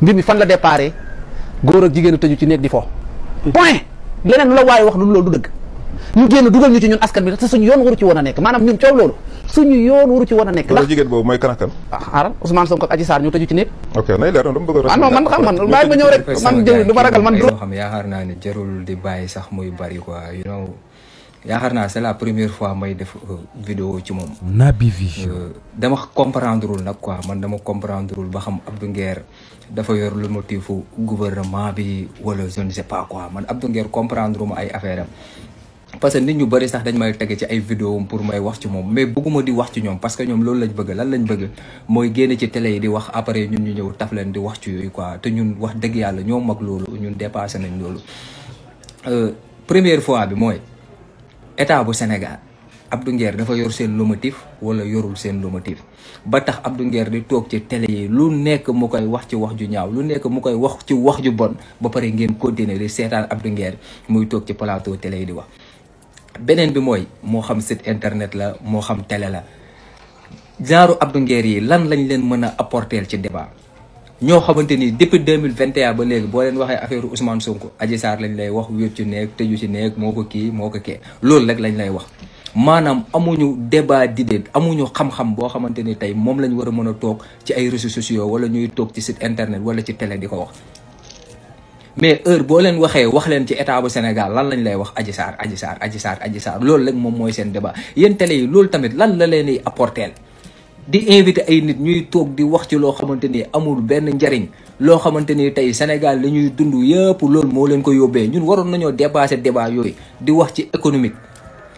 mbir mi fan la déparé góor ak jigéen tëju ci néeg di fo point leneen lu la waaye wax lu loolu du dëgg ñu génn dugal ñu ci ñun askan bi te suñu yoon waru ci woon a nekk maanaam ñun coow loolu suñu yoon waru ci woon a nekk ndax jigéen boobu mooy kan ak kan xaaral Ousmane Sonko ak Adji Sarr ñu tëju ci néeg ok nay leer dama bëgg non man xam man bàyyi ma ñëw rek man jëw du ma ragal man loo xam yaakaar naa ne jarul di bàyyi sax muy bari quoi you know yaakaar naa c'est la première fois may def vidéo ci moom Naby Vision dama comprendrewul nag quoi man dama comprendrewul ba xam Abdou Nguer dafa yor le motifu gouvernement bi wala je ne sais pas quoi man Abdou Nguer comprendre ma ay affaire am parce que nit ñu bëri sax dañ may tege ci ay vidéo pour may wax ci moom mais bëgguma di wax ci ñoom parce que ñoom loolu lañ bëgg lan lañ bëgg mooy génne ci télé yi di wax après ñun ñu ñëw taf leen di wax ci yooyu quoi te ñun wax dëgg yàlla ñoo mag loolu ñun dépassé nañ loolu première fois bi mooy état bu Sénégal Abdou Nguer dafa yor seen lomotif wala yorul seen lomotif ba tax Abdou Nguer di toog ci télé yi lu nekk mu koy wax ci wax ju ñaaw lu nekk mu koy wax ci wax ju bon ba pare ngeen continuer di seetaan Abdou Nguer muy toog ci plateau télé yi di wax beneen bi mooy moo xam site internet la moo xam télé la genre Abdou Nguer yi lan lañ leen mën a apporter ci débat ñoo xamante ni depuis 2021 ba léegi boo leen waxee affaire Ousmane Sonko Adji Sarr lañ lay wax wéet ci nekk tëju ci nekk moo ko kii moo ko kee loolu rek lañ lay wax maanaam amuñu débat d'idée amuñu xam-xam boo xamante ni tey moom lañ war a mën a toog ci ay réseaux sociaux wala ñuy toog ci site internet wala ci télé di ko wax mais heure boo leen waxee wax leen ci état bu Sénégal lan lañ lay wax Adji Sarr Adji Sarr Adji Sarr Adji Sarr loolu rek moom mooy seen débat yéen télé yi loolu tamit lan la leen di apporter di invité ay nit ñuy toog di wax ci loo xamante ni amul benn njariñ loo xamante ni tey Sénégal li ñuy dund yëpp loolu moo leen ko yóbbee ñun waroon nañoo dépasser débat yooyu di wax ci économique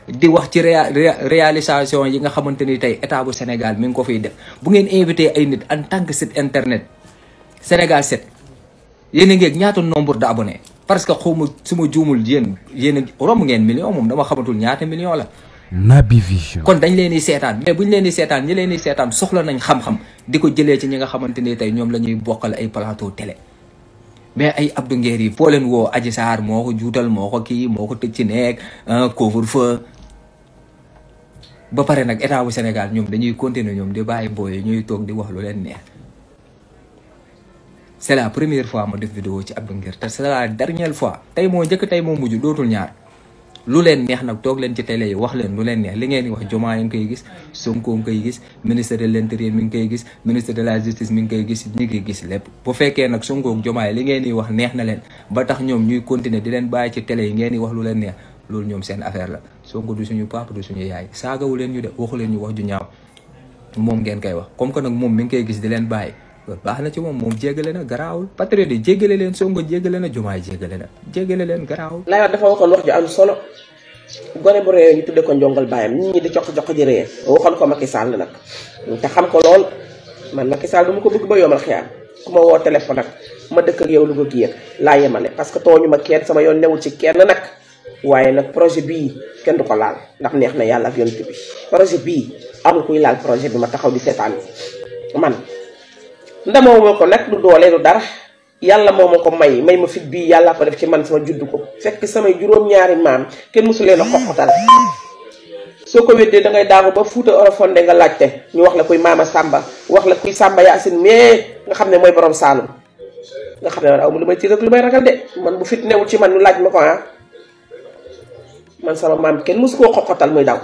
di wax ci réalisation yi nga xamante ni tey état bu Sénégal mi ngi ko fiy def bu ngeen invité ay nit en tant que site internet Sénégal 7 yéen a ngeeg ñaata nombre d'abonnés parce que xaw ma su ma juumul yéen romb ngeen million moom dama xamatul ñaata million la Naby Vision kon dañ leen di seetaan mais buñ leen di seetaan ñi leen di seetaan soxla nañ xam-xam di ko jëlee ci ñi nga xamante ni tey ñoom la ñuy bokkal ay plateau télé mais ay Abdou Nguer yi foo leen woo Adji Sarr moo ko juutal moo ko kii moo ko tëj ci nekk couvre-feu ba pare nag état bu Sénégal ñoom dañuy continuer ñoom di bàyyi booy ñuy toog di wax lu leen neex c'est la première fois ma def vidéo ci Abdou Nguer te c'est la dernière fois tey moo njëkk tey moo mujj dootul ñaar lu leen neex nag toog leen ci télé yi wax leen lu leen neex li ngeen di wax Diomaye ngi koy gis Sonko ngi koy gis ministre de l'intérieur mi ngi koy gis ministre de la justice mi ngi koy gis ñi ngi gis lépp bu fekkee nag Sonko ak Diomaye li ngeen di wax neex na leen ba tax ñoom ñuy continuer di leen bàyyi ci télé yi ngeen di wax lu leen neex loolu ñoom seen affaire la Sonko du suñu papa du suñu yaay saagawu leen ñu de waxu leen ñu wax ju ñaaw moom ngeen koy wax comme que nag moom mi ngi koy gis di leen bàyyi baax na ci moom jéggale na garaawul patriote yi jéggale leen Sonko jéggale na Diomaye jéggale leen garaawul lay wax dafa waxoon wax ju am solo gone bu réew ñu tudde ko njongal bàyyam nit ñi di jox ji réew waxoon ko Macky Sall nag te xam ko lool man Macky Sall du ma ko bëgg ba yomal xiyaam ku ma woo téléphone nag ma dëkk ak yow lu ko giyee laa yemale parce que tooñu ma kenn sama yoon newul ci kenn nag waaye nag projet bii kenn du ko laal ndax neex na yàlla ak yonent bi projet bii amul kuy laal projet bi ma taxaw di seetaan man ndamoo ma ko nag du doole du dara yàlla moo ma ko may ma fit bii yàllaa ko def ci man sama juddu ko fekk samay juróom-ñaari maam kenn mosu leen a xoxotal soo ko weddee dangay daagu ba Fuuta Orofonde nga laajte ñu wax la kuy Maama Samba wax la kuy Samba Yaasin mais nga xam ne mooy borom Saalum nga xam ne man aw ma lu may tiit ak lu may ragal de man bu fit newul ci man ñu laaj ma ko man sama maam kenn mosu koo xoxotal muy daw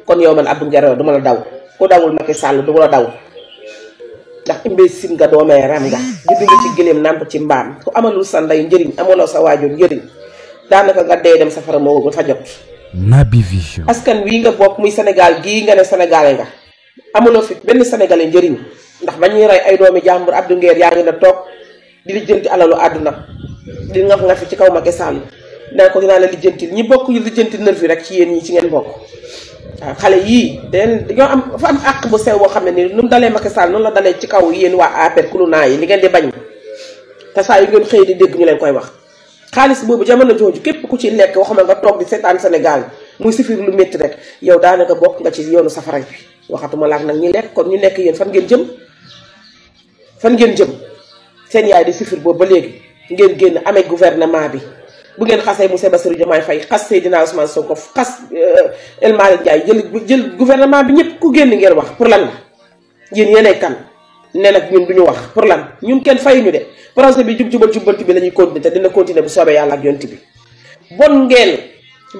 kon yow man Abdou Nguer du ma la daw ku dawul Macky Sall du ma la daw ndax imbécile nga doomee ram nga juddu nga ci gëléem nàmp ci mbaam ku amalul sa ndey njëriñ amaloo sa waajur njëriñ daanaka nga dee dem safara moo fa jot Naby Vision askan wii nga bokk muy Sénégal gii nga ne sénégalais nga amaloo fi benn sénégalais njëriñ ndax ba ñuy rey ay doomi jàmbur Abdou Nguer yaa ngi na toog di lijjanti alalu àdduna di nga fi ci kaw Macky Sall dinaa la lijjantil ñi bokk yu lijjanti nervi rek ci yéen ñi ci ngeen bokk waaw xale yii dañoo am fa am àq bu sew boo xam ne ni nu mu dalee Macky Sall noonu la dalee ci kaw yéen waa APR kulunaa yi li ngeen di bañ te saa yu ngeen xëy di dégg ñu leen koy wax xaalis boobu jamono jooju képp ku ci lekk waxuma nga toog di seetaan Sénégal muy sifir lu métti rek yow daanaka bokk nga ci yoonu safara bi waxatuma laak nag ñi lekk kon ñu nekk yéen fan ngeen jëm seen yaay di sifir boobu ba léegi ngeen génn amee gouvernement bi bu ngeen xasee monsieur Bassirou Diomaye Faye xas Seydina Ousmane Sonko xas El Malick Ndiaye jël gouvernement bi ñëpp ku génn ngeen wax pour lan la yéen yéenay kan ne nag ñun duñu wax pour lan ñun kenn fayuñu de projet bi jub-jubal jubbanti bi la ñuy continuer te dina continuer bu soobee yàlla ak yonti bi bon ngeen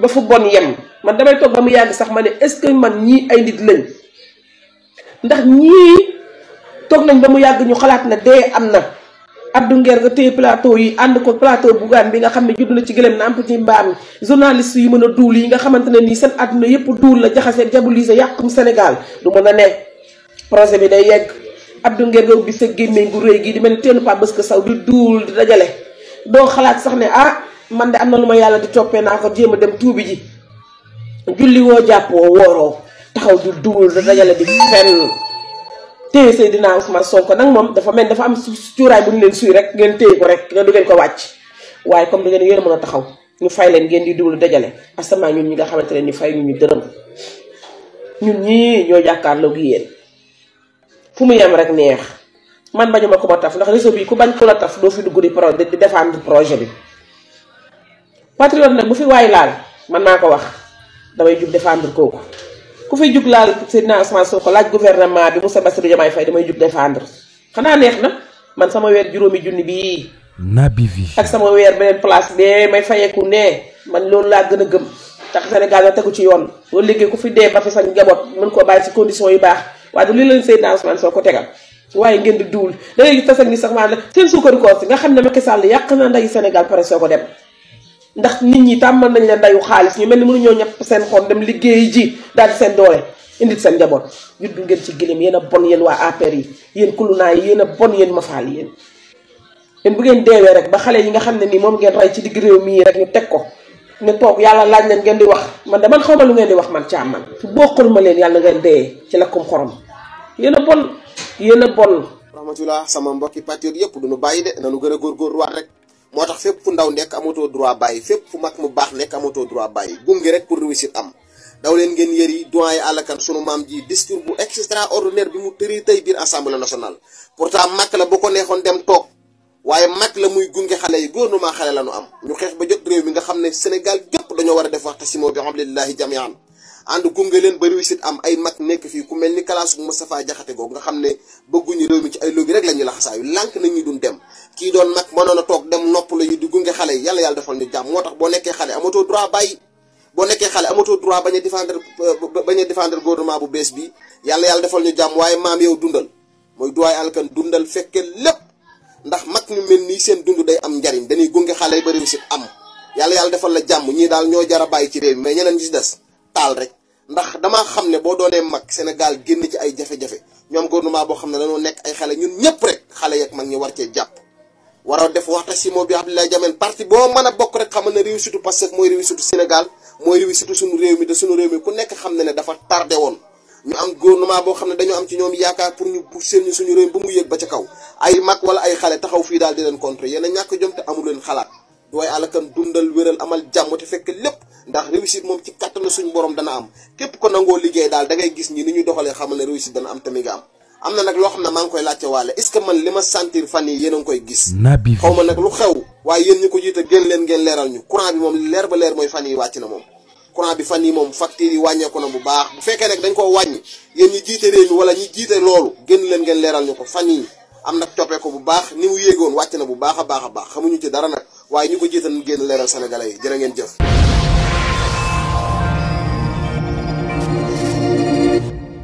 ba fu bon yem man damay toog ba mu yàgg sax ma ne est-ce que man ñii ay nit lañ ndax ñii toog nañ ba mu yàgg ñu xalaat na dee am na Abdou Nguer nga téye plateau yi ànd ko plateau Bougane bi nga xam ne judd na ci gëlëm namp ci mbaam journaliste yi mën a duul yi nga xamante ne nii seen àdduna yëpp duul la jaxase diaboliser yàqum Sénégal du mën a ne projet bi day yegg Abdou Nguer nga ubbi sa gémmiñ gu rëy gi di mel ni teenu pa bës ko saw di duul di dajale doo xalaat sax ne ah man de am na lu ma yàlla di toppee naa ko jéem a dem tuubi ji julli woo jàppoo wooroo taxaw di duul di dajale di fenn téye Seydina Ousmane Sonko nag moom dafa mel dafa am cuuraay bu ñu leen suy rek ngeen téye ko rek nga du ngeen ko wàcc waaye comme da ngeen yéen a mën a taxaw ñu fay leen ngeen di duul dajale asamaa ñun ñi nga xamante ne ni fay ñu dërëm ñun ñii ñoo jàkkaarloo gi yéen fu mu yem rek neex man bañuma ko ma taf ndax réseau bi ku bañ ko la taf doo fi dugg di défendre projet bi patriote nag bu fi waay laal man naa ko wax damay jug défendre kooku ku fi jug laal Seydina Ousmane Sonko laaj gouvernement bi Moussa Bassirou Diomaye Faye damay jug défendre xanaa neex na man sama weer juróomi junni bii Naby Vision ak sama weer beneen place bee may fayeeku ne man loolu laa gën a gëm tax Sénégal na tegu ci yoon loolu liggéey ku fi dee ba fi sa njaboot mën koo bàyyi ci condition yu baax waaye du li leen Seydina Ousmane Sonko tegal waaye ngeen di duul da ngay gis tas ak ni sax maanaam seen suukaru koor si nga xam ne Macky Sall yàq na ndeyu Sénégal pare soo ko dem ndax nit ñi tàmmal nañ leen ndeyu xaalis ñu mel ni mënuñoo ñëpp seen xon dem liggéey ji daal di seen doole indil seen njaboot juddu ngeen ci gëléem yéen a bon yéen waa APR yi yéen kulunaa yi yéen a bon yéen mafaal yi yéen bu ngeen deewee rek ba xale yi nga xam ne nii moom ngeen rey ci digg réew mii rek ñu teg ko ne toog yàlla laaj leen ngeen di wax man de man xaw ma lu ngeen di wax man caam man su bokkul ma leen yàlla ngeen dee ci lakkum xorom yéen a bon yéen a bon. rahmatullah sama mbokki patriote yëpp duñu bàyyi de nanu gën a góorgóorluwaat rek moo tax fépp fu ndaw nekk amatoo droit bàyyi fépp fu mag mu baax nekk amatoo droit bàyyi gunge rek pour réussite am daw leen ngeen yëri doyen àllakan sunu maam ji discours bu extraordinaire bi mu tëri tey biir assemblée nationale pourtant mag la bu ko neexoon dem toog waaye mag la muy gunge xale yi gouvernement xale la nu am ñu xeex ba jot réew mi nga xam ne Sénégal gépp dañoo war a def waxtasimoo bi hablillahi jamian ànd gunge leen ba réussite am ay mag nekk fii ku mel ni kalaasu Moustapha Diakhaté googu nga xam ne bëgguñu réew mi ci ay lobby rek la ñuy laxasaayu lànk nañ ñu duñ dem kii doon mag mënoon a toog dem nopp la yu di gunge xale yi yàlla defal ñu jàmm moo tax boo nekkee xale amatoo droit bàyyi boo nekkee xale amatoo droit bañ a défendre gouvernement bu bees bi yàlla defal ñu jàmm waaye maam yow dundal mooy duwaay alkan dundal fekke lépp ndax mag ñu mel nii seen dund day am njariñ dañuy gunge xale yi ba réussite am yàlla defal la jàmm ñii daal ñoo jar a bàyyi ci réew mi mais ñeneen ñi ci des taal rek ndax damaa xam ne boo doonee mag Sénégal génn ci ay jafe-jafe ñoom gouvernement boo xam ne dañoo nekk ay xale ñun ñëpp rek xale yeeg mag ñi war cee jàpp war a def waxtasimoo bi Abdoulaye Diamène parti boo mën a bokk rek xamal ne réussite parce que mooy réussite Sénégal mooy réussite suñu réew mi te suñu réew mi ku nekk xam ne dafa tardé woon ñu am gouvernement boo xam ne dañoo am ci ñoom yaakaar pour ñu pousser ñu suñu réew mi ba mu yëg ba ca kaw ay mag wala ay xale taxaw fii daal di leen contre yéen a ñàkk jom te amul leen xalaat waaye àlakan dundal wéral amal jàmm te fekk lépp ndax réussite moom ci kattanu suñu borom dana am képp ko nangoo liggéey daal da ngay gis ñi ni ñu doxalee xamal ne réussite dana am tamit nga am na nag loo xam ne maa ngi koy laajte waale est-ce que man li ma sentir fan yi yéen a ngi koy gis xaw ma nag lu xew waaye yéen ñi ko jiite génn leen ngeen leeral ñu courant bi moom leer ba leer mooy fan yi wàcc na moom courant bi fan yi moom facture yi wàññeeku na bu baax bu fekkee nag dañ koo wàññi yéen ñi jiite réew mi wala ñi jiite loolu génn leen ngeen leeral ñu ko fan yi am nag coppee ko bu baax ni mu yéegoon wàcc na bu baax a baax xamuñu ci dara nag waaye ñu ko jiite nañ génn leeral sénégalais yi jërë ngeen jëf